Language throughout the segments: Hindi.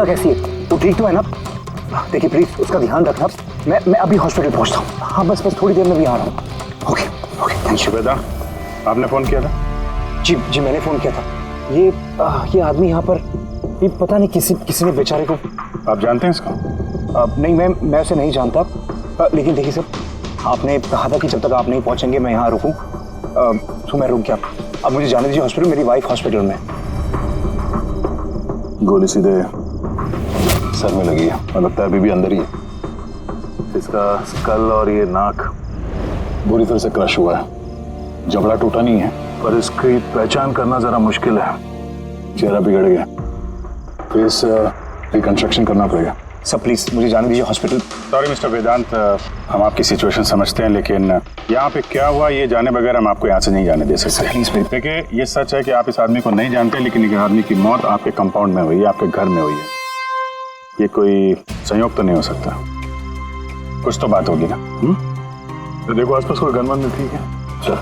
कैसी है? वो ठीक तो है ना? देखिए प्लीज उसका ध्यान रखना। मैं अभी हॉस्पिटल पहुंचता हूँ। हाँ बस थोड़ी देर में भी आ रहा हूँ। Okay okay thank you. बेटा आपने फोन किया था? जी मैंने फोन किया था। ये आदमी यहाँ पर, ये पता नहीं किसी ने बेचारे को। आप जानते हैं इसको? नहीं मैं उसे नहीं जानता। लेकिन देखिए सर, आपने कहा था कि जब तक आप नहीं पहुंचेंगे मैं यहाँ रुकूं, तो मैं रुक गया। अब मुझे जाने दीजिए हॉस्पिटल, मेरी वाइफ हॉस्पिटल में। गोली सीधे सर में लगी है और लगता है अभी भी अंदर ही है। इसका स्कल और ये नाक बुरी तरह से क्रश हुआ है। जबड़ा टूटा नहीं है पर इसकी पहचान करना जरा मुश्किल है। चेहरा बिगड़ गया, फेस रिकंस्ट्रक्शन करना पड़ेगा। सर प्लीज मुझे जाने दीजिए हॉस्पिटल। सॉरी मिस्टर वेदांत, हम आपकी सिचुएशन समझते हैं लेकिन यहाँ पे क्या हुआ ये जाने बगैर हम आपको यहाँ से नहीं जाने दे सकते। प्लीज देखिए ये सच है कि आप इस आदमी को नहीं जानते, लेकिन इस आदमी की मौत आपके कंपाउंड में हुई है, आपके घर में हुई है। ये कोई संयोग तो नहीं हो सकता, कुछ तो बात होगी ना। तो देखो आसपास कोई गनमन में ठीक है। चल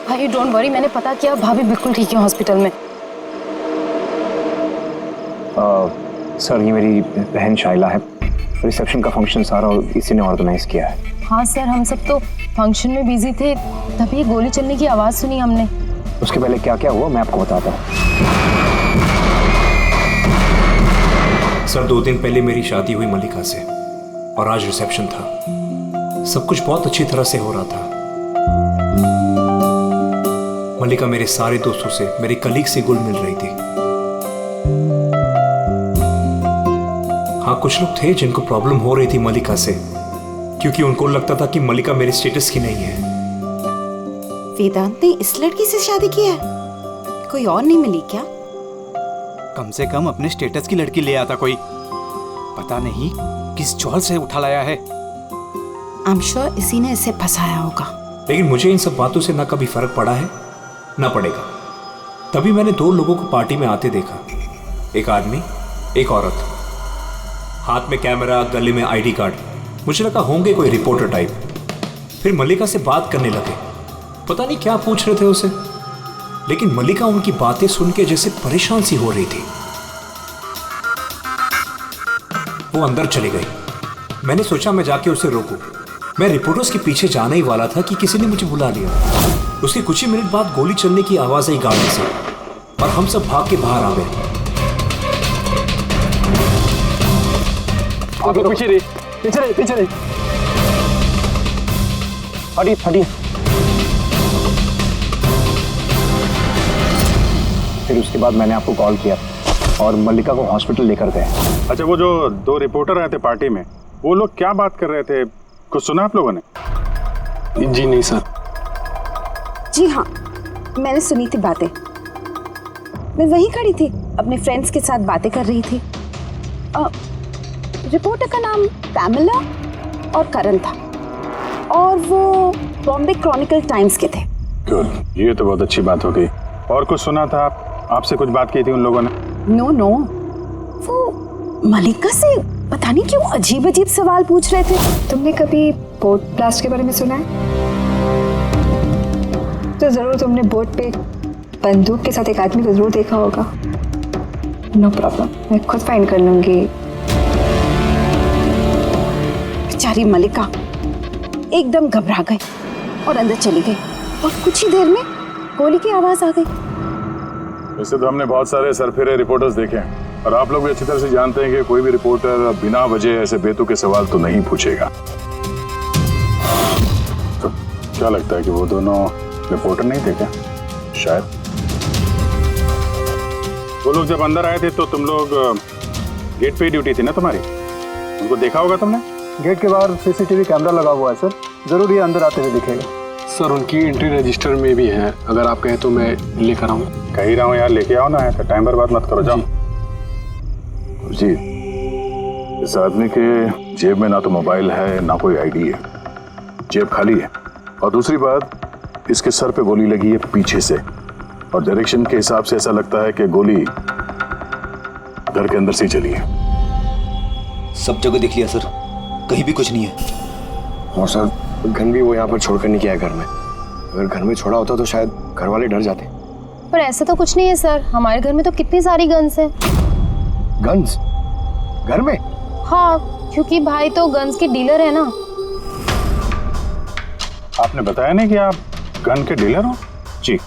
भाई डोंट वरी, मैंने पता किया, भाभी बिल्कुल ठीक है हॉस्पिटल में। सर ये मेरी बहन शाइला है। रिसेप्शन का फंक्शन सारा इसी ने ऑर्गेनाइज किया है। हाँ सर, हम सब तो फंक्शन में बिजी थे, तभी गोली चलने की आवाज सुनी हमने। उसके पहले क्या क्या हुआ मैं आपको बताता हूँ। सर 2 दिन पहले मेरी शादी हुई मलिका से और आज रिसेप्शन था। सब कुछ बहुत अच्छी तरह से हो रहा था। मलिका मेरे सारे दोस्तों से, मेरे कलीग से घुल मिल रही थी। हाँ कुछ लोग थे जिनको प्रॉब्लम हो रही थी मलिका से, क्योंकि उनको लगता था कि मलिका मेरे स्टेटस की नहीं है। वेदांत ने इस लड़की से शादी की है? कोई और नहीं मिली क्या? कम से कम अपने स्टेटस की लड़की ले आता कोई। पता नहीं किस चौल से उठा लाया है। आई एम श्योर इसी ने इसे फंसाया होगा। लेकिन मुझे इन सब बातों से ना कभी फर्क पड़ा है ना पड़ेगा। तभी मैंने 2 लोगों को पार्टी में आते देखा, एक आदमी एक औरत, हाथ में कैमरा, गले में आईडी कार्ड। मुझे लगा होंगे कोई रिपोर्टर टाइप। फिर मलिका से बात करने लगे, पता नहीं क्या पूछ रहे थे उसे, लेकिन मलिका उनकी बातें सुन के जैसे परेशान सी हो रही थी। वो अंदर चली गई। मैंने सोचा मैं जाके उसे रोकूं। मैं रिपोर्टर्स के पीछे जाने ही वाला था कि किसी ने मुझे बुला लिया। उसके कुछ ही मिनट बाद गोली चलने की आवाज आई गाड़ी से और हम सब भाग के बाहर आ गए। पीछे रही। हटिए। फिर उसके बाद मैंने आपको कॉल किया और मल्लिका को हॉस्पिटल लेकर गए। अच्छा, वो जो 2 रिपोर्टर आए थे पार्टी में, वो लोग क्या बात कर रहे थे, कुछ सुना आप लोगों ने? जी नहीं सर। जी हाँ, मैंने सुनी थी बातें। मैं वहीं खड़ी थी, अपने फ्रेंड्स के साथ बातें कर रही थी। रिपोर्टर का नाम पैमेला और करण था और वो बॉम्बे क्रॉनिकल टाइम्स के थे। गुड, ये तो बहुत अच्छी बात हो गई। और कुछ सुना था? आपसे कुछ बात की थी उन लोगों ने? नो, वो मलिका से पता नहीं क्यों अजीब अजीब सवाल पूछ रहे थे। तुमने कभी बोट ब्लास्ट के बारे में सुना है? तो जरूर तुमने बोट पे बंदूक के साथ एक आदमी को जरूर देखा होगा। नो प्रॉब्लम, मैं खुद फाइंड कर लूंगी। बेचारी मलिका एकदम घबरा गई और अंदर चली गई और कुछ ही देर में गोली की आवाज आ गई। वैसे तो हमने बहुत सारे सरफिरे रिपोर्टर्स देखे हैं और आप लोग भी अच्छी तरह से जानते हैं कि कोई भी रिपोर्टर बिना वजह ऐसे बेतुके सवाल तो नहीं पूछेगा। तो क्या लगता है कि वो दोनों रिपोर्टर नहीं थे क्या? शायद। वो लोग जब अंदर आए थे तो तुम लोग गेट पे ही ड्यूटी थी ना तुम्हारी? उनको देखा होगा तुमने? गेट के बाहर सीसीटीवी कैमरा लगा हुआ है सर, जरूर ये अंदर आते हुए दिखेगा। सर उनकी एंट्री रजिस्टर में भी है, अगर आप कहें तो मैं लेकर आऊँ। कह ही रहा हूँ यार, लेके आओ ना, है तो टाइम बर्बाद मत करो। जाओ जी। इस आदमी के जेब में ना तो मोबाइल है ना कोई आईडी है, जेब खाली है। और दूसरी बात, इसके सर पे गोली लगी है पीछे से और डायरेक्शन के हिसाब से ऐसा लगता है कि गोली घर के अंदर से ही चली है। सब जगह देख लिया सर, कहीं भी कुछ नहीं है। और सर गन भी वो यहाँ पर छोड़कर नहीं गया है घर में। अगर घर में छोड़ा होता तो शायद घर वाले डर जाते। पर ऐसा तो कुछ नहीं है सर, हमारे घर में तो कितनी सारी गन्स हैं। गन्स घर में? हाँ, क्योंकि भाई तो गन्स के डीलर है ना। आपने बताया नहीं कि आप गन के डीलर हो? जी।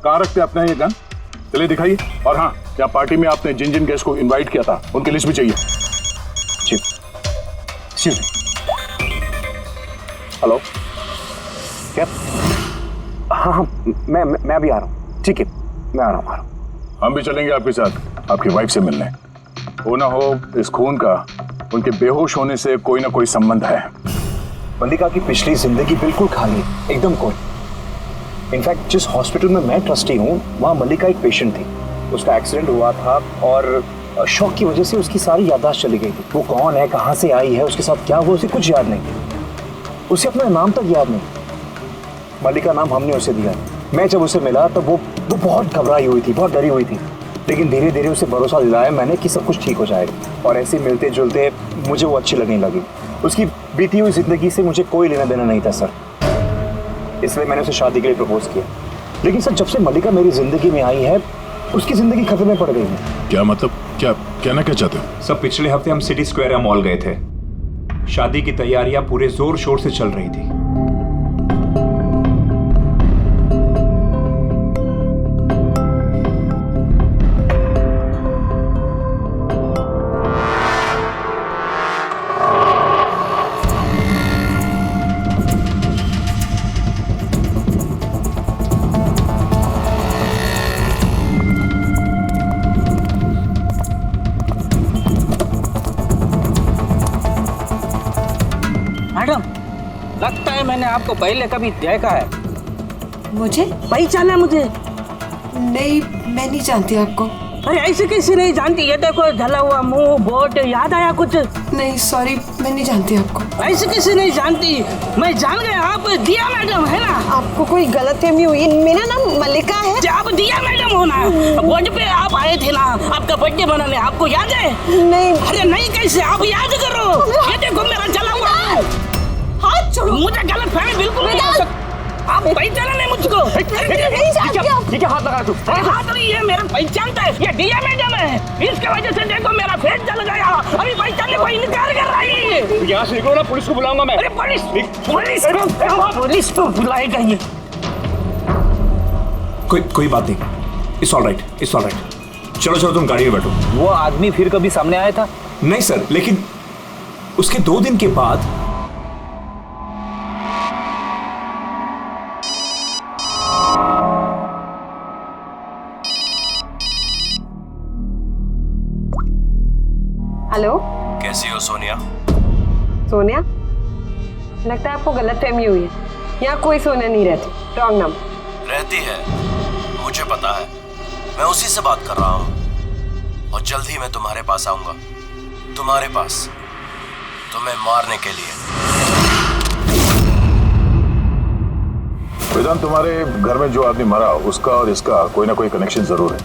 कहाँ रखते अपना ये गन? चलिए दिखाइए। और हाँ, क्या पार्टी में आपने जिन जिन गेस्ट को इनवाइट किया था उनकी लिस्ट भी चाहिए? जी। हेलो, क्या? हाँ हाँ, मैं अभी आ रहा हूँ। ठीक है, मैं आ रहा हूँ। हम भी चलेंगे आपके साथ आपकी वाइफ से मिलने। हो ना हो इस खून का उनके बेहोश होने से कोई ना कोई संबंध है। मल्लिका की पिछली जिंदगी बिल्कुल खाली, एकदम कोई। इनफैक्ट जिस हॉस्पिटल में मैं ट्रस्टी हूँ वहाँ मल्लिका एक पेशेंट थी। उसका एक्सीडेंट हुआ था और शॉक की वजह से उसकी सारी याददाश्त चली गई थी। वो कौन है, कहाँ से आई है, उसके साथ क्या हुआ, उसे कुछ याद नहीं। उसे अपना नाम तक याद नहीं। मल्लिका नाम हमने उसे दिया। मैं जब उसे मिला तब वो बहुत घबराई हुई थी, बहुत डरी हुई थी। लेकिन धीरे धीरे उसे भरोसा दिलाया मैंने कि सब कुछ ठीक हो जाएगा। और ऐसे मिलते जुलते मुझे वो अच्छी लगने लगी। उसकी बीती हुई जिंदगी से मुझे कोई लेना देना नहीं था सर, इसलिए मैंने उसे शादी के लिए प्रपोज किया। लेकिन सर, जब से मल्लिका मेरी जिंदगी में आई है उसकी जिंदगी खतरे में पड़ गई है। क्या मतलब? क्या कहना क्या चाहते हो? सब पिछले हफ्ते हम सिटी स्क्वायर मॉल गए थे। शादी की तैयारियां पूरे जोर शोर से चल रही थी। मैडम, लगता है मैंने आपको पहले कभी देखा है। मुझे पहचाना मुझे? नहीं, मैं नहीं जानती आपको। अरे ऐसे कैसे नहीं जानती? ये देखो, जला हुआ मुंह, बोट, याद आया कुछ? नहीं सॉरी, मैं नहीं जानती आपको। ऐसे कैसे नहीं जानती? मैं जान गया, आप दिया मैडम है ना? आपको कोई गलतफहमी हुई। मेरा नाम मल्लिका है। आप दिया मैडम हो ना? बोर्ड पे आप आए थे ना आपका बर्थडे मनाने, आपको याद है? नहीं। अरे नहीं कैसे, आप याद करो। ये देखो मेरा जला हुआ हाथ छोड़ो। मुझे गलत फहमी बिल्कुल नहीं हो सकती। आप पहचाना नहीं मुझको? ये क्या हाथ लगा तू? हाथ नहीं है, मेरा पहचानता है। ये दिया मैडम है, इसके वजह से देखो मेरा फेस जल गया। अभी पहचानने को इनकार कर रही है। यहाँ से निकलो ना, पुलिस को बुलाऊंगा मैं। अरे पुलिस तो बुलाएगा ये। कोई बात नहीं, it's all right, it's all right. चलो तुम गाड़ी में बैठो। वो आदमी फिर कभी सामने आया था? नहीं सर, लेकिन उसके 2 दिन के बाद हेलो, कैसी हो सोनिया? सोनिया? लगता है आपको गलतफहमी हुई है। यहाँ कोई सोनिया नहीं रहती। Wrong number. रहती है, मुझे पता है। मैं उसी से बात कर रहा हूँ और जल्द ही मैं तुम्हारे पास आऊंगा। तुम्हारे पास, तुम्हें मारने के लिए। वेदांत, तुम्हारे घर में जो आदमी मरा उसका और इसका कोई ना कोई कनेक्शन जरूर है।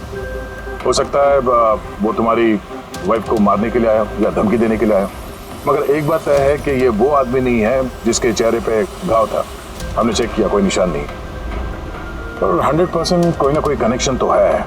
हो सकता है वो तुम्हारी वाइफ को मारने के लिए आया या धमकी देने के लिए आया। मगर एक बात तय है कि ये वो आदमी नहीं है जिसके चेहरे पे घाव था। हमने चेक किया, कोई निशान नहीं। पर 100% कोई ना कोई कनेक्शन तो है।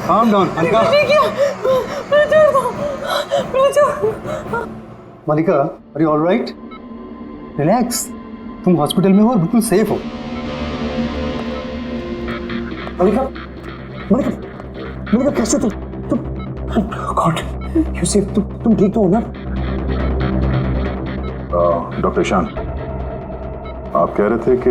Calm down, Malika. Malika, are you all right? Relax. तुम हॉस्पिटल में हो और बिल्कुल सेफ हो। मल्लिका, कैसे तुम गॉड, यू सेफ? तुम ठीक तो हो ना? डॉक्टर ईशान, आप कह रहे थे कि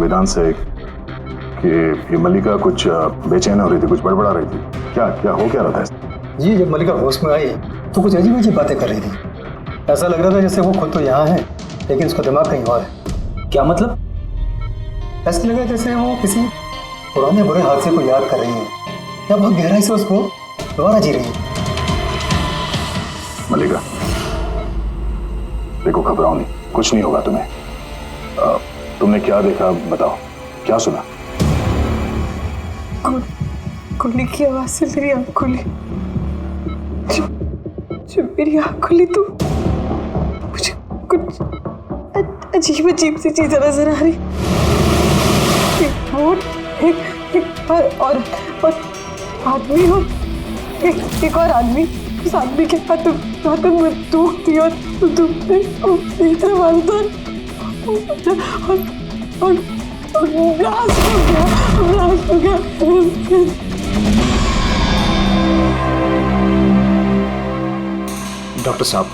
वेदांत से कि ये मल्लिका कुछ बेचैन हो रही थी, कुछ बड़बड़ा रही थी। क्या क्या हो क्या रहा था? जी, जब मल्लिका होश में आई तो कुछ अजीब अजीब बातें कर रही थी। ऐसा लग रहा था जैसे वो खुद तो यहाँ है लेकिन उसका दिमाग कहीं और है। क्या मतलब? ऐसा लगा जैसे वो किसी पुराने बुरे हादसे को याद कर रही है या बहुत गहराई से उसको दोबारा जी रही है। मल्लिका देखो, घबराओ नहीं, कुछ नहीं होगा तुम्हें। तुमने क्या देखा बताओ, क्या सुना? गोली की आवाज से मेरी आँख खुली। जब मेरी आँख खुली तो मुझे कुछ अजीब अजीब सी चीजें नजर आ रही। एक बोट, एक और आदमी हो, एक और आदमी। उस आदमी के हाथों में बंदूक थी और बंदूक ने मारा था और ब्लास्ट हो गया। डॉक्टर साहब,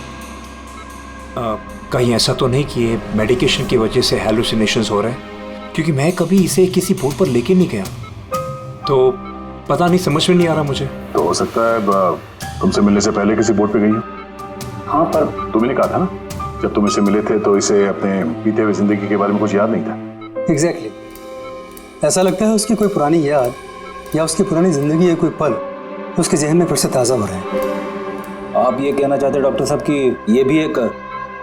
कहीं ऐसा तो नहीं कि ये मेडिकेशन की वजह से हैलुसिनेशंस हो रहे हैं? क्योंकि मैं कभी इसे किसी बोर्ड पर लेके नहीं गया, तो पता नहीं, समझ में नहीं आ रहा मुझे। तो हो सकता है तुमसे मिलने से पहले किसी बोर्ड पे गई हो। हाँ, पर तुमने कहा था ना जब तुम इसे मिले थे तो इसे अपने बीते हुए जिंदगी के बारे में कुछ याद नहीं था। एग्जैक्टली, ऐसा लगता है उसकी कोई पुरानी याद या उसकी पुरानी जिंदगी या कोई पल उसके जहन में फिर से ताज़ा हो रहे हैं। आप ये कहना चाहते हैं डॉक्टर साहब कि ये भी एक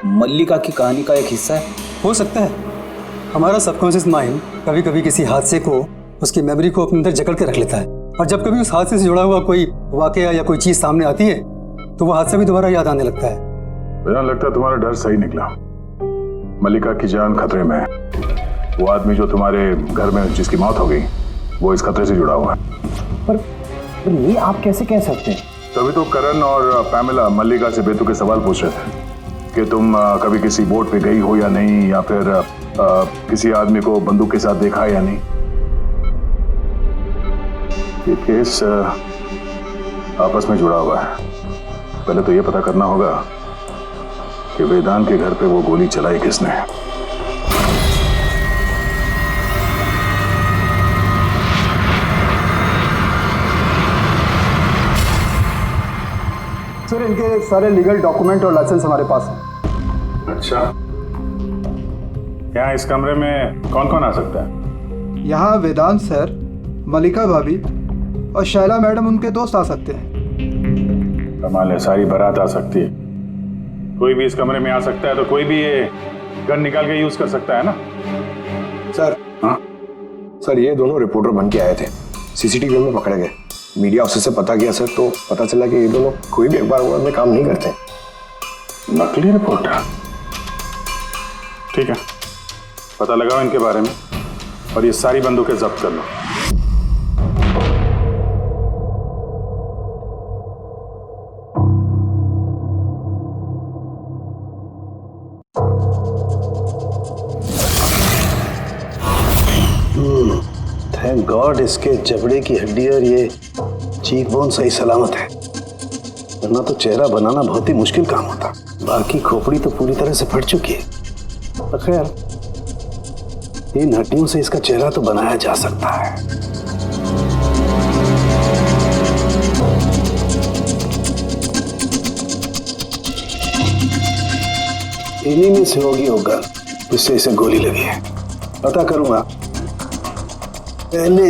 मल्लिका की कहानी का एक हिस्सा है? हो सकता है। हमारा सबकॉन्शियस माइंड कभी कभी किसी हादसे को, उसकी मेमोरी को अपने अंदर जकड़ के रख लेता है, और जब कभी उस हादसे से जुड़ा हुआ कोई वाकया या कोई चीज़ सामने आती है तो वो हादसा भी दोबारा याद आने लगता है। मुझे लगता है तुम्हारा डर सही निकला। मल्लिका की जान खतरे में है। वो आदमी जो तुम्हारे घर में जिसकी मौत हो गई वो इस खतरे से जुड़ा हुआ है। पर ये आप कैसे कह सकते हैं? तभी तो करण और पैमिला मल्लिका से बेतुके सवाल पूछ रहे थे कि तुम कभी किसी बोट पे गई हो या नहीं, या फिर किसी आदमी को बंदूक के साथ देखा या नहीं। ये केस आपस में जुड़ा हुआ है। पहले तो ये पता करना होगा कि वेदांत के घर पे वो गोली चलाई किसने। सर, इनके सारे लीगल डॉक्यूमेंट और लाइसेंस हमारे पास हैं। अच्छा, यहाँ इस कमरे में कौन कौन आ सकता है? यहाँ वेदांत सर, मल्लिका भाभी और शैला मैडम उनके दोस्त आ सकते हैं। कमाल है, सारी बारात आ सकती है। कोई भी इस कमरे में आ सकता है, तो कोई भी ये गन निकाल के यूज कर सकता है ना? सर, हाँ सर, ये दोनों रिपोर्टर बन के आए थे, सीसीटीवी में पकड़े गए। मीडिया ऑफिसर से पता किया सर, तो पता चला कि ये दोनों कोई भी अखबार में काम नहीं करते। नकली रिपोर्टर? ठीक है, पता लगाओ इनके बारे में और ये सारी बंदूकें जब्त कर लो। थैंक गॉड इसके जबड़े की हड्डी और ये चीक बोन सही सलामत है, वरना तो चेहरा बनाना बहुत ही मुश्किल काम होता। बाकी खोपड़ी तो पूरी तरह से फट चुकी है। पर खैर, इन हड्डियों से इसका चेहरा तो बनाया जा सकता है। इन्हीं में से होगी वो गन जिससे इसे गोली लगी है। पता करूंगा, पहले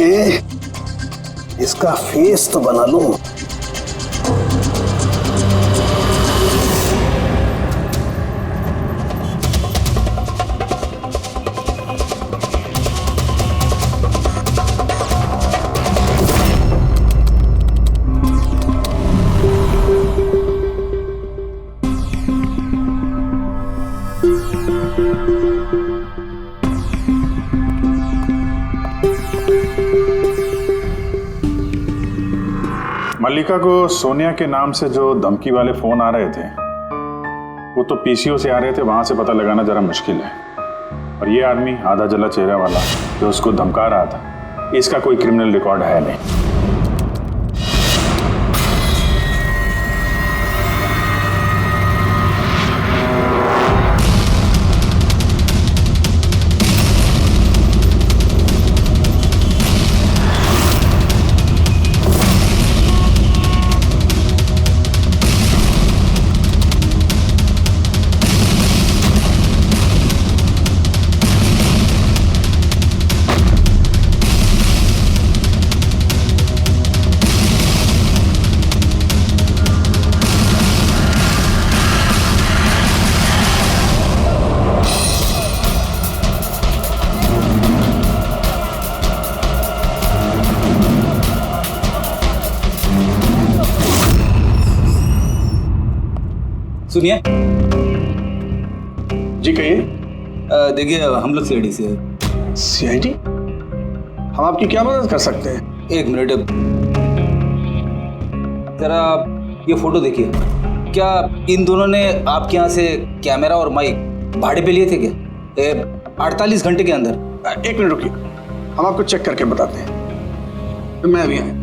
इसका फेस तो बना लूं। मल्लिका को सोनिया के नाम से जो धमकी वाले फोन आ रहे थे वो तो पीसीओ से आ रहे थे, वहां से पता लगाना जरा मुश्किल है। और ये आदमी आधा जला चेहरा वाला जो उसको धमका रहा था, इसका कोई क्रिमिनल रिकॉर्ड है नहीं। सुनिए जी कहिए। देखिए हम लोग सीआईडी से सीआईडी, हम आपकी क्या मदद कर सकते हैं? एक मिनट जरा ये फोटो देखिए। क्या इन दोनों ने आपके यहाँ से कैमरा और माइक भाड़े पे लिए थे क्या 48 घंटे के अंदर? एक मिनट रुकिए, हम आपको चेक करके बताते हैं। मैं अभी आया।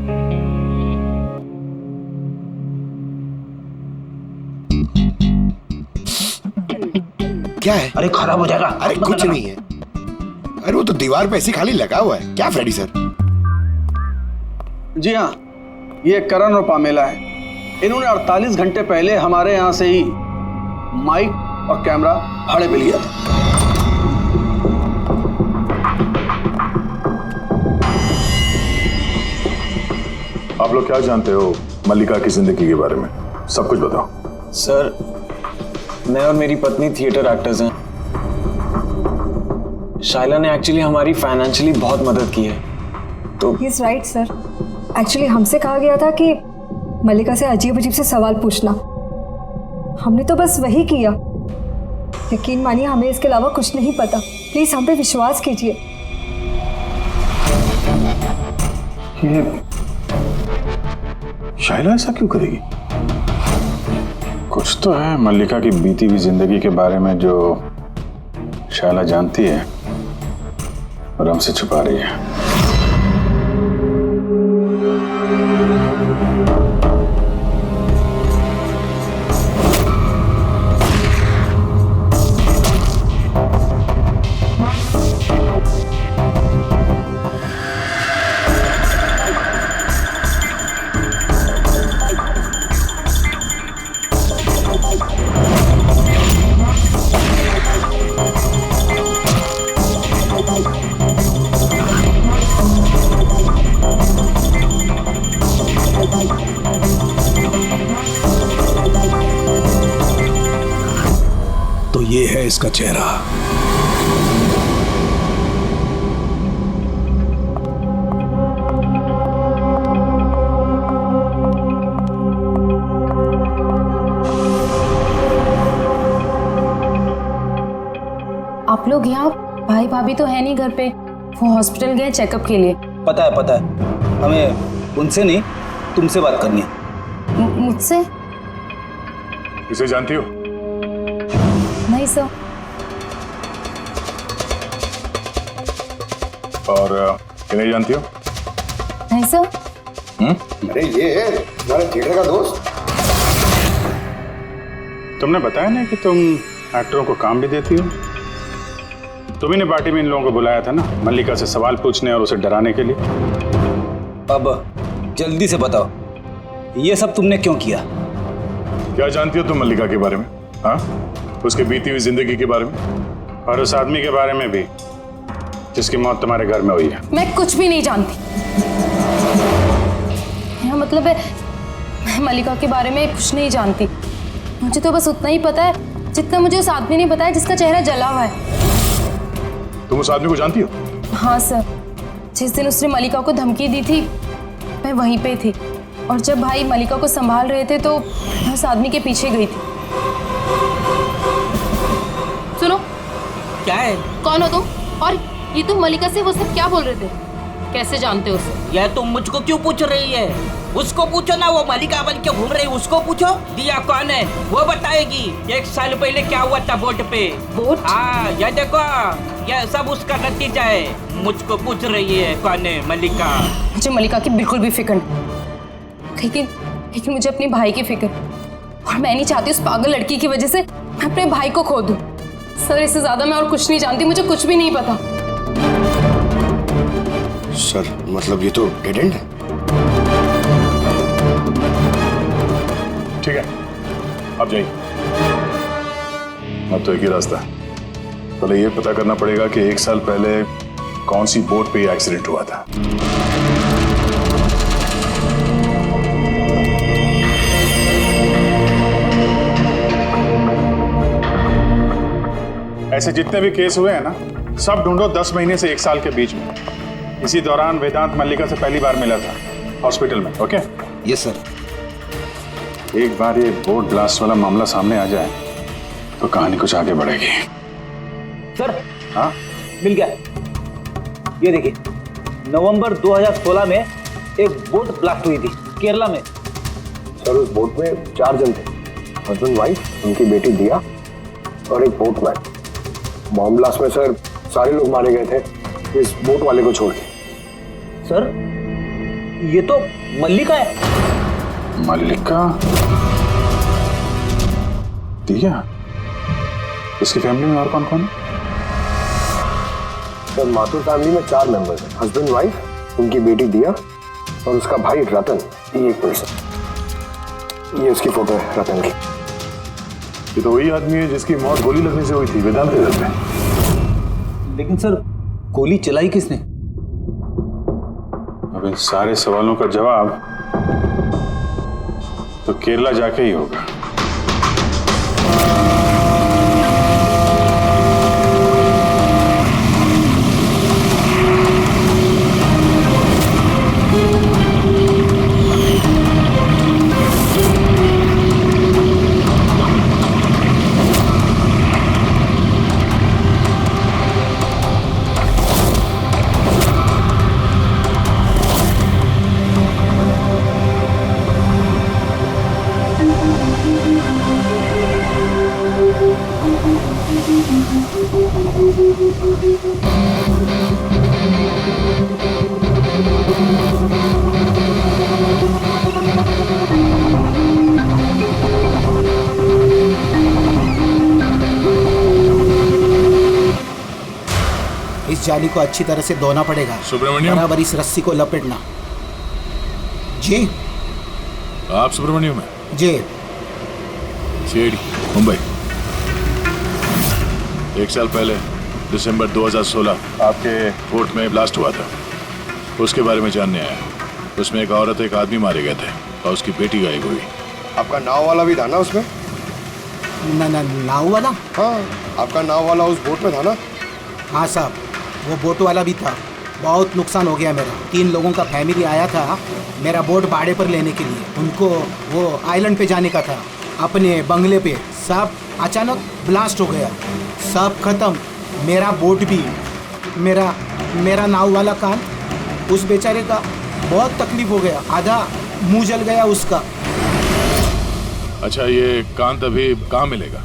क्या है? अरे खराब हो जाएगा। अरे कुछ नहीं है। अरे वो तो दीवार पे ऐसे खाली लगा हुआ है। क्या फ्रेडी सर? जी हाँ, ये करण और पामेला है। इन्होंने 48 घंटे पहले हमारे यहाँ से ही माइक और कैमरा भाड़े पे लिया था। आप लोग क्या जानते हो मल्लिका की जिंदगी के बारे में? सब कुछ बताओ। सर, मैं और मेरी पत्नी थिएटर एक्टर्स हैं। शाइला ने एक्चुअली हमारी फाइनेंशियली बहुत मदद की है। तो he is right sir. Actually हमसे कहा गया था कि मल्लिका से अजीब अजीब से सवाल पूछना। हमने तो बस वही किया। यकीन मानिए हमें इसके अलावा कुछ नहीं पता। प्लीज हम पे विश्वास कीजिए। ये शाइला ऐसा क्यों करेगी? कुछ तो है मल्लिका की बीती हुई जिंदगी के बारे में जो शाइला जानती है और हमसे छुपा रही है। तो ये है इसका चेहरा। आप लोग यहाँ, भाई भाभी तो है नहीं घर पे, वो हॉस्पिटल गए चेकअप के लिए। पता है, हमें उनसे नहीं तुमसे बात करनी है। मुझसे? इसे जानती हो? नहीं सर। और किन्हें जानती हो? नहीं सर। अरे ये है तुम्हारे थिएटर का दोस्त। तुमने बताया ना कि तुम एक्टरों को काम भी देती हो। तुम्ही ने पार्टी में इन लोगों को बुलाया था ना मल्लिका से सवाल पूछने और उसे डराने के लिए। अब जल्दी से बताओ, ये सब तुमने क्यों किया? क्या जानती हो तुम मल्लिका के बारे में? हाँ, उसके बीती हुई जिंदगी के बारे में और उस आदमी के बारे में भी जिसकी मौत तुम्हारे घर में हुई है। मैं कुछ भी नहीं जानती। मेरा मतलब है मैं मल्लिका के बारे में कुछ नहीं जानती। मुझे तो बस उतना ही पता है जितना मुझे उस आदमी ने बताया जिसका चेहरा जला हुआ है। तुम उस आदमी को जानती हो? हाँ सर, जिस दिन उसने मल्लिका को धमकी दी थी मैं वहीं पे थी, और जब भाई मल्लिका को संभाल रहे थे तो मैं उस आदमी के पीछे गई थी। सुनो, क्या है? कौन हो तुम? और ये तुम मल्लिका से वो सब क्या बोल रहे थे? कैसे जानते हो उसे? यह तुम मुझको क्यों पूछ रही है? उसको पूछो ना, वो मल्लिका बन के घूम रही, उसको पूछो। दिया कौन है वो बताएगी। 1 साल पहले क्या हुआ था बोट पे। बोट? हाँ, यह देखो, यह सब उसका नतीजा है। मुझको पूछ रही है कौन है मल्लिका। मुझे मल्लिका की बिल्कुल भी फिक्र नहीं, लेकिन मुझे अपने भाई की फिक्र, और मैं नहीं चाहती उस पागल लड़की की वजह से मैं अपने भाई को खो दूं। सर, इससे ज्यादा मैं और कुछ नहीं जानती, मुझे कुछ भी नहीं पता। सर, मतलब ये तो डेड एंड है। ठीक है, अब जाइए। अब तो एक ही रास्ता है। पहले ये पता करना पड़ेगा कि 1 साल पहले कौन सी बोट पे ये एक्सीडेंट हुआ था। ऐसे जितने भी केस हुए हैं ना, सब ढूंढो 10 महीने से 1 साल के बीच में। इसी दौरान वेदांत मल्लिका से पहली बार मिला था हॉस्पिटल में। ओके? Yes sir. एक बार ये बोट ब्लास्ट वाला मामला सामने आ जाए तो कहानी कुछ आगे बढ़ेगी। सर, हाँ, मिल गया। ये देखिए, नवंबर 2016 में एक बोट ब्लास्ट हुई थी केरला में। सर उस बोट में 4 जन थे, हस्बैंड वाइफ, उनकी बेटी दिया और एक बोटमैन। बॉम्ब ब्लास्ट में सर सारे लोग मारे गए थे इस बोट वाले को छोड़ के। सर, ये तो मल्लिका है। मल्लिका? दिया? इसकी फैमिली में और कौन कौन है? सर माथुर फैमिली में 4 मेंबर्स हैं, हस्बैंड वाइफ, उनकी बेटी दिया और उसका भाई रतन। ये एक पर्सन, ये उसकी फोटो है रतन की। ये तो वही आदमी है जिसकी मौत गोली लगने से हुई थी वेदांत नगर में। लेकिन सर, गोली चलाई किसने? अब इन सारे सवालों का जवाब तो केरला जाके ही होगा। इस जाली को अच्छी तरह से धोना पड़ेगा। सुब्रमण्यम, बराबर इस रस्सी को लपेटना। जी आप सुब्रमण्यम में? जी। सीआईडी मुंबई। 1 साल पहले दिसंबर 2016 आपके कोर्ट में ब्लास्ट हुआ था, उसके बारे में जानने आया। उसमें एक औरत एक आदमी मारे गए थे और उसकी बेटी गायब हुई। आपका नाव वाला भी था ना उसमें? नाव वाला? हाँ, आपका नाव वाला उस बोट में था ना? हाँ साहब, वो बोट वाला भी था। बहुत नुकसान हो गया मेरा। 3 लोगों का फैमिली आया था मेरा बोट भाड़े पर लेने के लिए। उनको वो आइलैंड पे जाने का था, अपने बंगले पे। सब अचानक ब्लास्ट हो गया, सब खत्म। मेरा बोट भी, मेरा नाव वाला कान, उस बेचारे का बहुत तकलीफ हो गया। आधा मुंह जल गया उसका। अच्छा, ये कांत अभी कहाँ मिलेगा?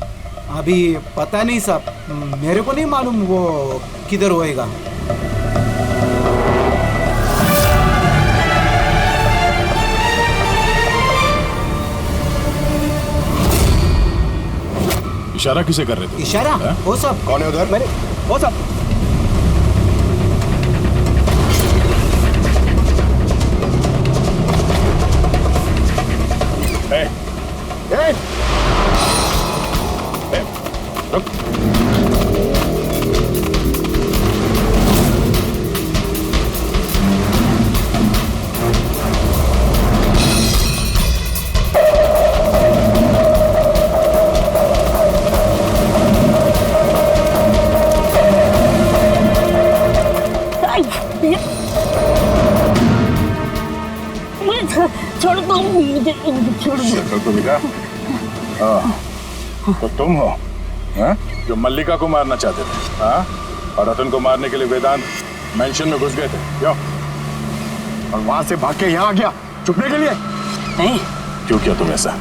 अभी पता नहीं साहब, मेरे को नहीं मालूम वो किधर होएगा। इशारा किसे कर रहे थे? इशारा? वो सब कौन है उधर? मैंने वो सब छोड़ दो मुझे, छोड़ दो। तो बेटा, तो तुम हो जो मल्लिका को मारना चाहते थे, और रतन को मारने के लिए वेदांत मेंशन में घुस गए थे, क्यों? और वहां से भाग के यहाँ आ गया छुपने के लिए? नहीं। क्यों किया तुम ऐसा?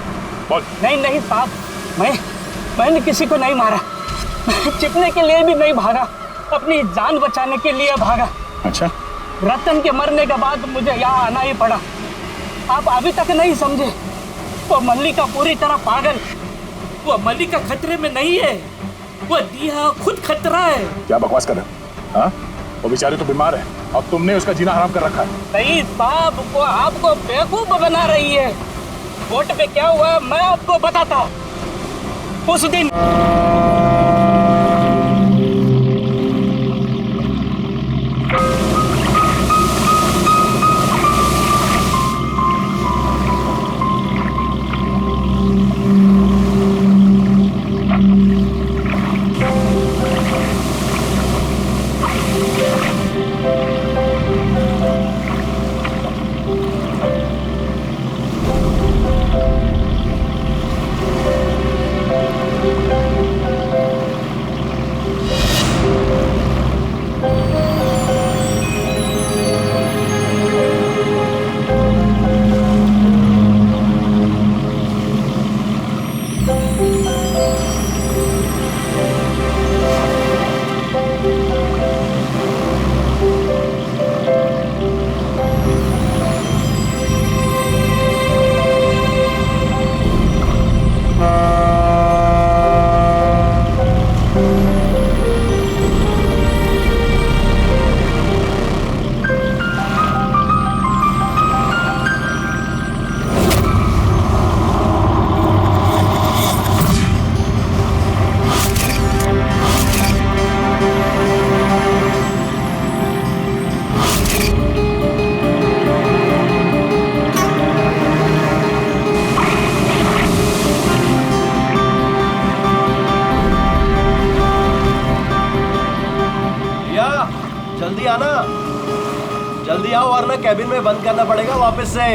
बोल। नहीं साहब, मैंने किसी को नहीं मारा। छिपने के लिए भी नहीं भागा, अपनी जान बचाने के लिए भागा। अच्छा, रतन के मरने के बाद मुझे यहाँ आना ही पड़ा। आप अभी तक नहीं समझे, वो मल्लिका पूरी तरह पागल। वो मल्लिका खतरे में नहीं है, वो दिया खुद खतरा है। क्या बकवास कर रहे हो? वो बेचारी तो बीमार है और तुमने उसका जीना हराम कर रखा है। नहीं साहब, वो आपको बेवकूफ बना रही है। बोट पे क्या हुआ मैं आपको बताता हूँ। उस दिन दिया, जल्दी आना, जल्दी आओ वरना कैबिन में बंद करना पड़ेगा वापस से।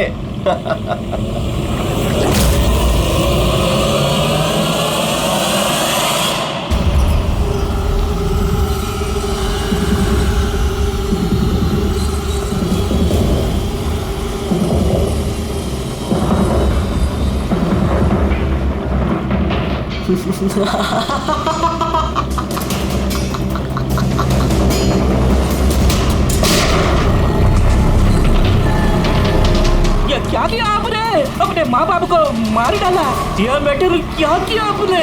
ये क्या किया आपने? अपने माँ बाप को मार डाला। दिया मैटर क्या किया आपने?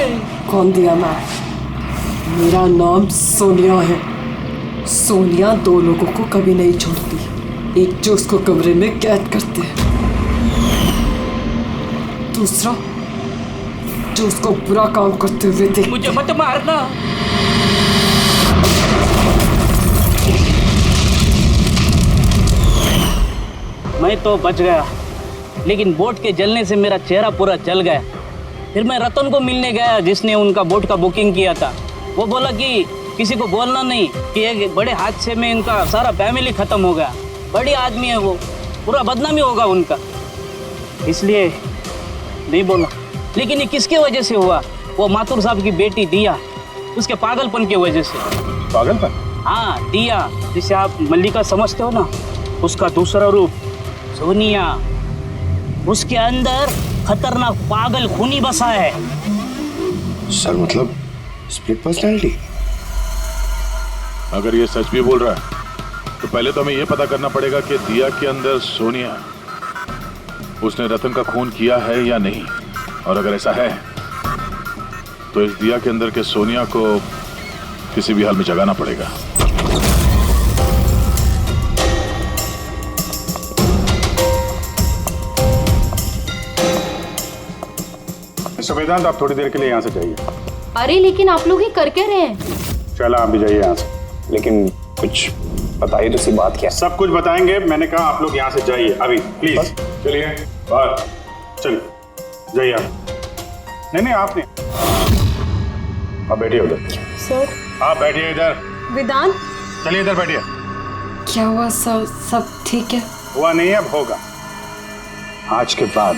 कौन दिया मैं? मेरा नाम सोनिया है। सोनिया दो लोगों को कभी नहीं छोड़ती। एक जो उसको कमरे में कैद करते हैं, दूसरा जो उसको बुरा काम करते हुए देखते। मुझे मत मारना। मैं तो बच गया, लेकिन बोट के जलने से मेरा चेहरा पूरा जल गया। फिर मैं रतन को मिलने गया जिसने उनका बोट का बुकिंग किया था। वो बोला कि किसी को बोलना नहीं कि एक बड़े हादसे में इनका सारा फैमिली खत्म हो गया। बड़ी आदमी है वो, पूरा बदनामी होगा उनका, इसलिए नहीं बोला। लेकिन ये किसके वजह से हुआ? वो माथुर साहब की बेटी दिया, उसके पागलपन की वजह से। पागलपन? हाँ, दिया जिसे आप मल्लिका समझते हो ना, उसका दूसरा रूप सोनिया। उसके अंदर खतरनाक पागल खूनी बसा है। सर मतलब स्प्लिट पर्सनैलिटी? अगर ये सच भी बोल रहा है तो पहले तो हमें ये पता करना पड़ेगा कि दिया के अंदर सोनिया, उसने रतन का खून किया है या नहीं। और अगर ऐसा है तो इस दिया के अंदर के सोनिया को किसी भी हाल में जगाना पड़ेगा। मिस्टर वेदांत, आप थोड़ी देर के लिए यहाँ से जाइए। अरे लेकिन आप लोग ये कर क्या रहे हैं? चला, आप भी जाइए यहाँ से। लेकिन कुछ बताइए तो सी बात क्या? सब कुछ बताएंगे, मैंने कहा आप लोग यहाँ से जाइए अभी प्लीज। चलिए बाहर, चलिए जाइए आप। नहीं आप नहीं, आप बैठिए उधर। सर आप बैठिए इधर। वेदांत, चलिए इधर बैठिए। क्या हुआ? सब ठीक है? हुआ नहीं है, अब होगा। आज के बाद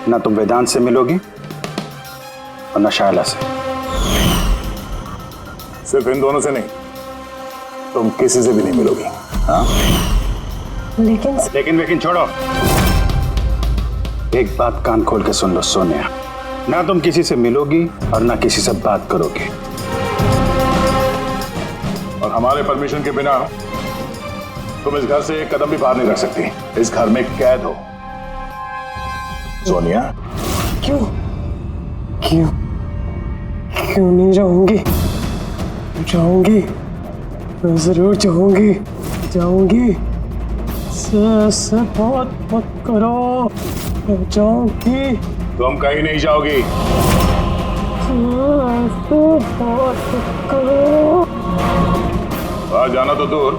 ना तुम वेदांत से मिलोगी और ना शायला से। सिर्फ इन दोनों से नहीं, तुम किसी से भी नहीं मिलोगी। हाँ? लेकिन छोड़ो। एक बात कान खोल के सुन लो सोनिया, ना तुम किसी से मिलोगी और ना किसी से बात करोगी। और हमारे परमिशन के बिना तुम इस घर से एक कदम भी बाहर नहीं रख सकती। इस घर में कैद हो। सोनिया, क्यों क्यों क्यों नहीं जाऊंगी? जाऊंगी, मैं जरूर जाऊंगी, जाऊंगी। से बहुत मत करो, मैं जाऊंगी। तुम कहीं नहीं जाओगी। बहुत मत करो। बाहर जाना तो दूर,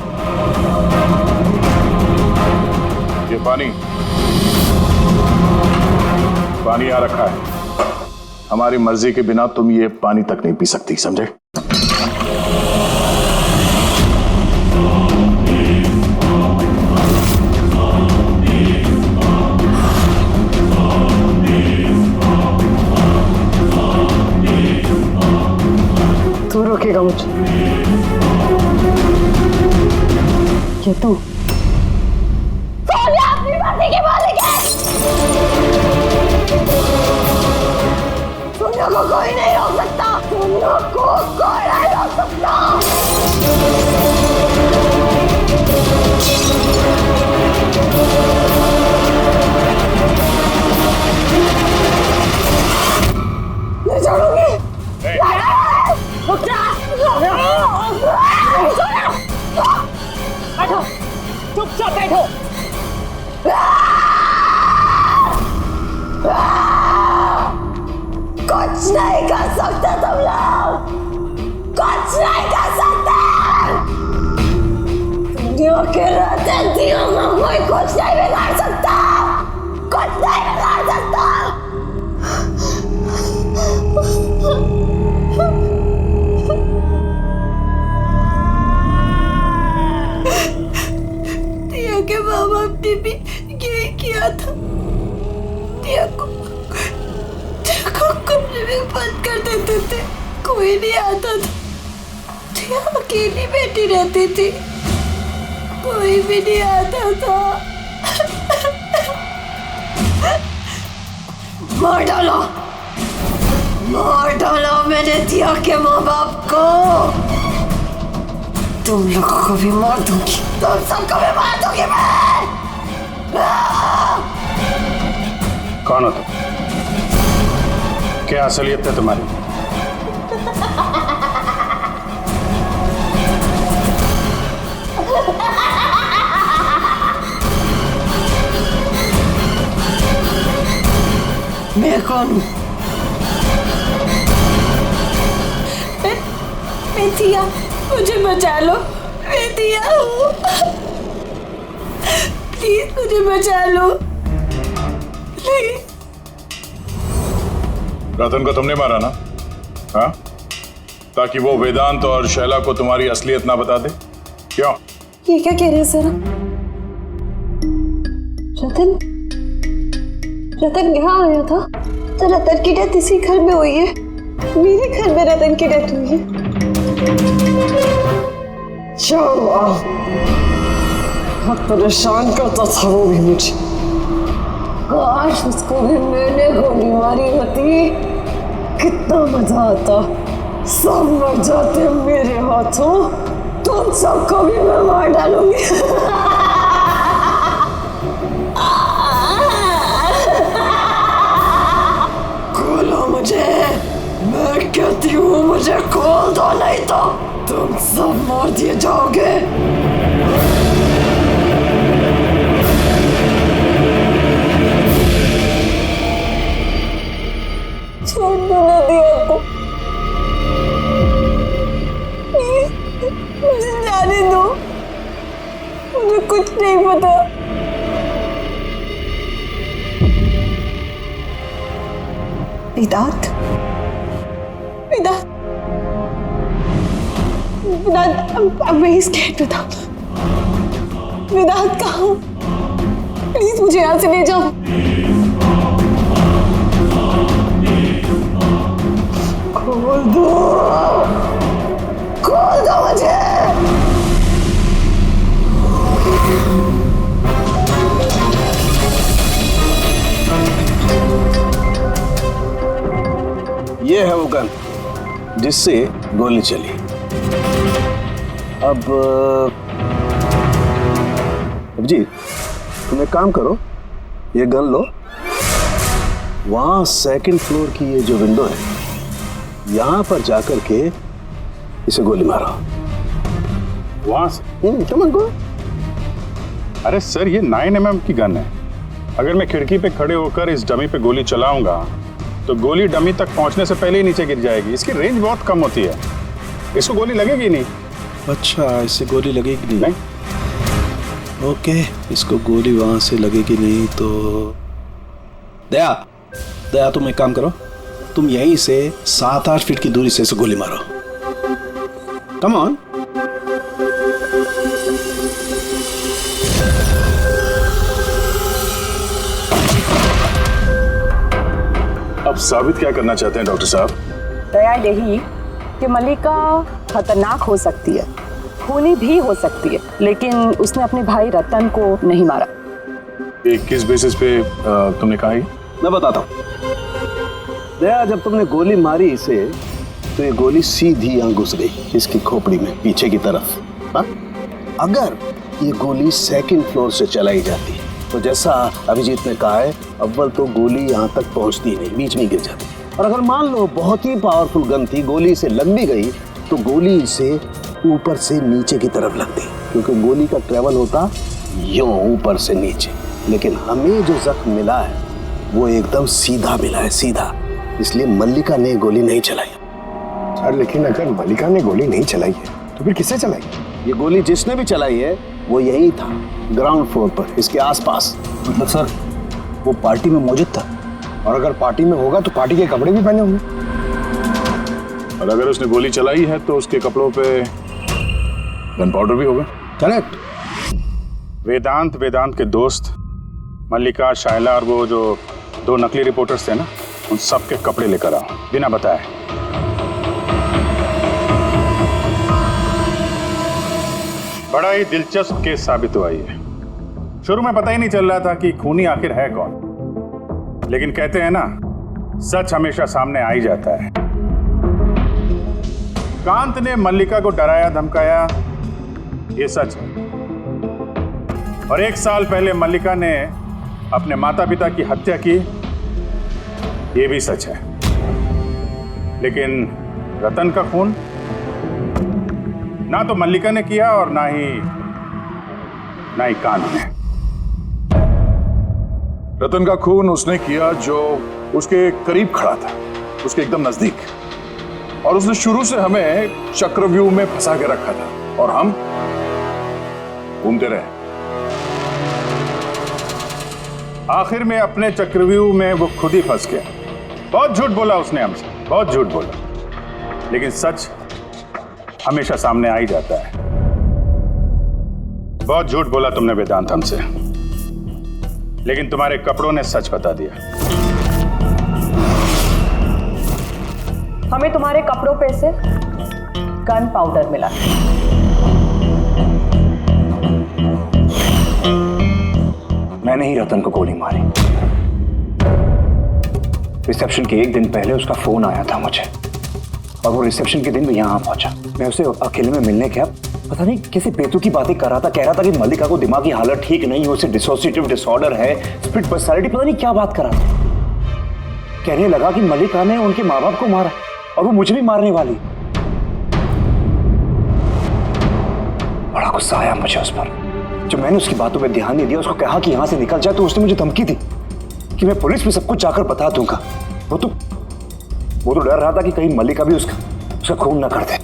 ये पानी यहाँ रखा है। हमारी मर्जी के बिना तुम ये पानी तक नहीं पी सकती, समझे? तू रोकेगा मुझे? ये तू? सोनिया अपनी मर्जी की मालिक है। सोनिया को कोई नहीं रोक सकता। सोनिया को कोई नहीं रोक सकता। नहीं छोड़ूंगी। रुक जा। बैठो, चुपचाप बैठो। कुछ नहीं कर सकते तुम लोग, कुछ नहीं कर सकते। दुनिया के रहते दियों को कोई कुछ नहीं बिगाड़ सकता, कुछ नहीं बिगाड़ सकता। कोई नहीं आता था, अकेली बैठी रहती थी, कोई भी नहीं आता था। मार डाला मैंने दिया के माँ बाप को। तुम लोगों को भी मार दूंगी, तुम सबको भी मार दूंगी मैं। कौन हो तुम? क्या असलियत है तुम्हारी? मैं कौन हूँ? मैं दिया, मुझे बचा लो। मैं दिया हूँ, प्लीज मुझे बचा लो, प्लीज। रतन को तुमने मारा ना? हाँ? ताकि वो वेदांत और शैला को तुम्हारी असलियत ना बता दे? क्यों? ये क्या कह रहे हैं सर? रतन यहाँ आया था? तो रतन की डेथ इसी घर में हुई है, मेरे घर में रतन की डेथ हुई है। बहुत परेशान करता था वो भी मुझे। काश उसको भी मैंने गोली मारी होती, कितना मजा आता। सब मर जाते मेरे हाथों, तुम सबको भी मैं मार डालूंगी। खोलो मुझे, मैं कहती हूँ मुझे खोल दो, नहीं तो तुम सब मार दिए जाओगे। छोड़ दो ना दिया को, मुझे जाने दो, मुझे कुछ नहीं पता। वेदांत, I'm very scared वेदांत। वेदांत कहाँ? प्लीज मुझे यहाँ से ले जाओ। खोल दो मुझे। ये है वो गन जिससे गोली चली। अब जी तुम एक काम करो, ये गन लो, वहां सेकंड फ्लोर की ये जो विंडो है यहां पर जाकर के इसे गोली मारो। वहां से? Come on go. अरे सर, ये 9mm की गन है। अगर मैं खिड़की पे खड़े होकर इस डमी पे गोली चलाऊंगा तो गोली डमी तक पहुंचने से पहले ही नीचे गिर जाएगी। इसकी रेंज बहुत कम होती है, इसको गोली लगेगी नहीं। अच्छा, इससे गोली लगेगी नहीं? ओके, इसको गोली वहां से लगेगी नहीं तो दया तुम एक काम करो, तुम यहीं से 7-8 फीट की दूरी से इसे गोली मारो। Come on. अब साबित क्या करना चाहते हैं डॉक्टर साहब? दया यही कि मल्लिका खतरनाक हो सकती है, खूनी भी हो सकती है, लेकिन उसने अपने भाई रतन को नहीं मारा। किस बेसिस पे तुमने कहा? मैं बताता हूँ। दया, जब तुमने गोली मारी इसे तो ये गोली सीधी यहाँ घुस गई इसकी खोपड़ी में पीछे की तरफ। हा? अगर ये गोली सेकंड फ्लोर से चलाई जाती तो जैसा अभिजीत ने कहा है, अव्वल तो गोली यहाँ तक पहुँचती नहीं, बीच में गिर जाती। और अगर मान लो बहुत ही पावरफुल गन थी, गोली से लग भी गई तो गोली इसे ऊपर से नीचे की तरफ लगती, क्योंकि गोली का ट्रेवल होता यूं ऊपर से नीचे। लेकिन हमें जो जख्म मिला है वो एकदम सीधा मिला है, सीधा। इसलिए मल्लिका ने गोली नहीं चलाई। सर, लेकिन अगर मल्लिका ने गोली नहीं चलाई है तो फिर किसने चलाई? ये गोली जिसने भी चलाई है वो यही था, ग्राउंड फ्लोर पर, इसके आसपास। मतलब सर, वो पार्टी में मौजूद था? और अगर पार्टी में होगा तो पार्टी के कपड़े भी पहने होंगे। और अगर उसने गोली चलाई है तो उसके कपड़ों पे गन पाउडर भी होगा। करेक्ट। वेदांत के दोस्त मल्लिका, शायला और वो जो 2 नकली रिपोर्टर्स थे ना, उन सब के कपड़े लेकर आओ बिना बताए। बड़ा ही दिलचस्प केस साबित हुआ ये। शुरू में पता ही नहीं चल रहा था कि खूनी आखिर है कौन, लेकिन कहते हैं ना, सच हमेशा सामने आ ही जाता है। कांत ने मल्लिका को डराया धमकाया, ये सच है। और 1 साल पहले मल्लिका ने अपने माता पिता की हत्या की, ये भी सच है। लेकिन रतन का खून ना तो मल्लिका ने किया और ना ही कांत ने। रतन का खून उसने किया जो उसके करीब खड़ा था, उसके एकदम नजदीक, और उसने शुरू से हमें चक्रव्यूह में फंसा के रखा था और हम घूमते रहे। आखिर में अपने चक्रव्यूह में वो खुद ही फंस गया। बहुत झूठ बोला उसने हमसे, बहुत झूठ बोला, लेकिन सच हमेशा सामने आ ही जाता है। बहुत झूठ बोला तुमने वेदांत हमसे, लेकिन तुम्हारे कपड़ों ने सच बता दिया। हमें तुम्हारे कपड़ों पे से गन पाउडर मिला। मैंने ही रतन को गोली मारी। रिसेप्शन के 1 दिन पहले उसका फोन आया था मुझे, और वो रिसेप्शन के दिन भी यहाँ पहुंचा। मैं उसे अकेले में मिलने गया, पता नहीं कैसे बेतु की बातें कर रहा था। कह रहा था कि मल्लिका को दिमागी हालत ठीक नहीं है, उसे डिसोसिएटिव डिसऑर्डर है, स्प्लिट पर्सनालिटी, पता नहीं क्या बात कर रहा था। कहने लगा कि मल्लिका ने उनके माँ बाप को मारा और वो मुझे भी मारने वाली। बड़ा गुस्सा आया मुझे उस पर। जब मैंने उसकी बातों पर ध्यान नहीं दिया, उसको कहा कि यहां से निकल जाए, तो उसने मुझे धमकी दी कि मैं पुलिस में सब कुछ जाकर बता दूंगा। वो तो डर रहा था कि कहीं मल्लिका भी उसका खून ना कर दे।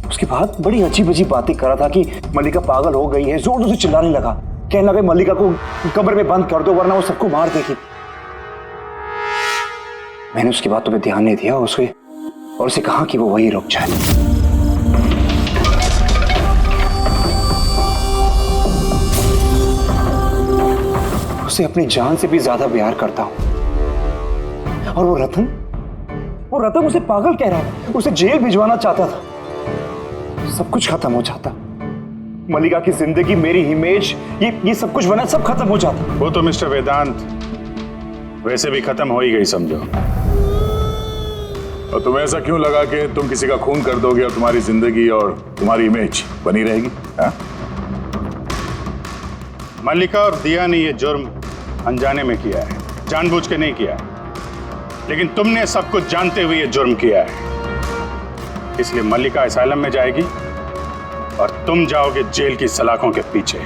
उसके बाद बड़ी अजीब अजीब बातें कर रहा था कि मल्लिका पागल हो गई है, जोर जोर से चिल्लाने लगा, कहने लगा मल्लिका को कब्र में बंद कर दो वरना वो सबको मार देगी। मैंने उसकी बातों पे ध्यान नहीं दिया और उसे कहा कि वो वहीं रुक जाए। उसे अपनी जान से भी ज्यादा प्यार करता हूं। और वो रतन उसे पागल कह रहा था, उसे जेल भिजवाना चाहता था। सब कुछ खत्म हो जाता, मल्लिका की जिंदगी, मेरी इमेज, ये सब कुछ बना, सब खत्म हो जाता। वो तो मिस्टर वेदांत वैसे भी खत्म हो ही गई समझो। और तुम्हें ऐसा क्यों लगा कि तुम किसी का खून कर दोगे और तुम्हारी जिंदगी और तुम्हारी इमेज बनी रहेगी? मल्लिका और दिया ने ये जुर्म अनजाने में किया है, जानबूझ के नहीं किया है। लेकिन तुमने सब कुछ जानते हुए ये जुर्म किया है। इसलिए मल्लिका असाइलम में जाएगी और तुम जाओगे जेल की सलाखों के पीछे।